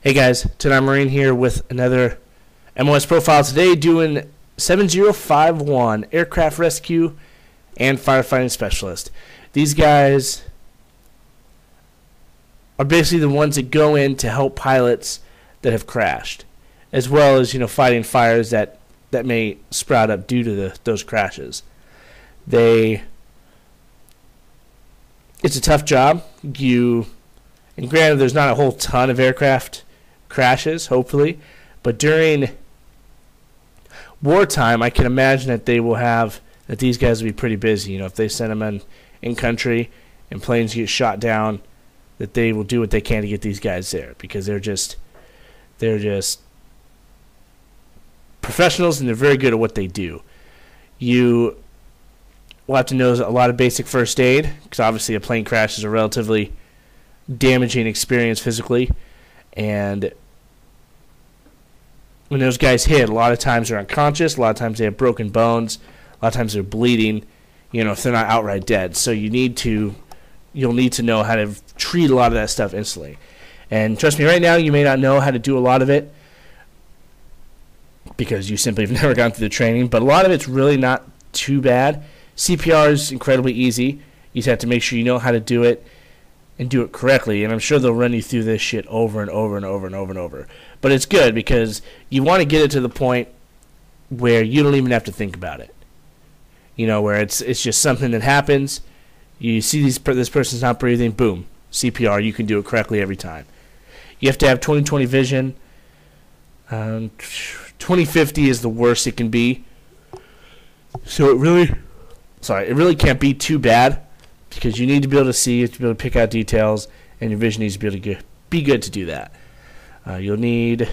Hey guys, tonight Marine here with another MOS profile. Today doing 7051 Aircraft Rescue and Firefighting Specialist. These guys are basically the ones that go in to help pilots that have crashed, as well as fighting fires that may sprout up due to those crashes. It's a tough job. And granted, there's not a whole ton of aircraft crashes, hopefully, but during wartime, I can imagine that these guys will be pretty busy. If they send them in country and planes get shot down, that they will do what they can to get these guys there, because they're just professionals and they're very good at what they do. You will have to know a lot of basic first aid, because obviously a plane crash is a relatively damaging experience physically, and when those guys hit, a lot of times they're unconscious, a lot of times they have broken bones, a lot of times they're bleeding, if they're not outright dead. So you'll need to know how to treat a lot of that stuff instantly. And trust me, right now you may not know how to do a lot of it because you simply have never gone through the training, but a lot of it's really not too bad. CPR is incredibly easy. You just have to make sure you know how to do it and do it correctly, and I'm sure they'll run you through this shit over and over and over and over and over. But it's good because you want to get it to the point where you don't even have to think about it. Where it's just something that happens. You see this person's not breathing, boom, CPR. You can do it correctly every time. You have to have 20/20 vision. 20/50 is the worst it can be. So it really can't be too bad, because you need to be able to see, you have to be able to pick out details, and your vision needs to be able to be good to do that. You'll need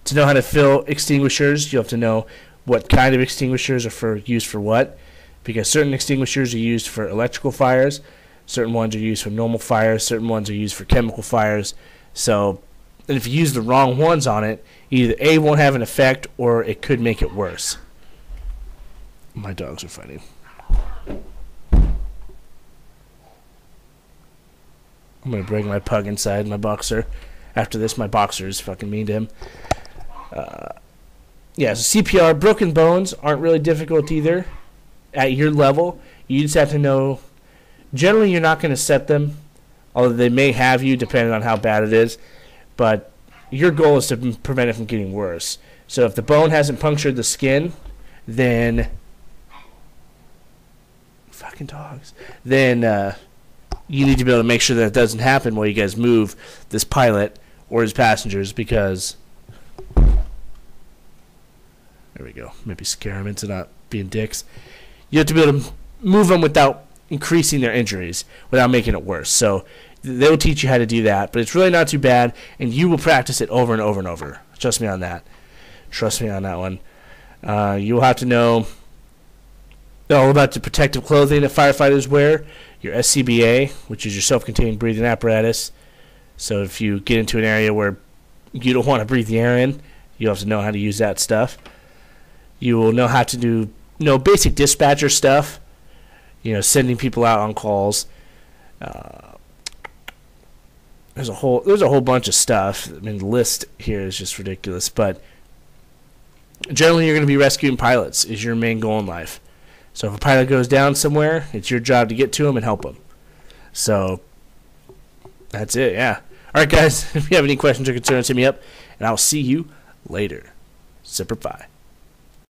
to know how to fill extinguishers. You'll have to know what kind of extinguishers are used for what, because certain extinguishers are used for electrical fires, certain ones are used for normal fires, certain ones are used for chemical fires. So, and if you use the wrong ones on it, either A, won't have an effect, or it could make it worse. My dogs are fighting. I'm going to bring my pug inside, my boxer. After this, my boxer is fucking mean to him. So CPR, broken bones aren't really difficult either. At your level, you just have to know. Generally, you're not going to set them, although they may have you, depending on how bad it is. But your goal is to prevent it from getting worse. So if the bone hasn't punctured the skin, then fucking dogs. Then you need to be able to make sure that it doesn't happen while you guys move this pilot or his passengers, because there we go. Maybe scare them into not being dicks. You have to be able to move them without increasing their injuries, without making it worse. So they'll teach you how to do that, but it's really not too bad, and you will practice it over and over and over. Trust me on that. Trust me on that one. You'll have to know all about the protective clothing that firefighters wear, your SCBA, which is your self-contained breathing apparatus. So if you get into an area where you don't want to breathe the air in, you'll have to know how to use that stuff. You will know how to do basic dispatcher stuff, sending people out on calls. There's a whole bunch of stuff. I mean, the list here is just ridiculous, but generally you're going to be rescuing pilots is your main goal in life. So if a pilot goes down somewhere, it's your job to get to him and help him. So that's it, yeah. All right, guys, if you have any questions or concerns, hit me up, and I'll see you later. Semper Fi.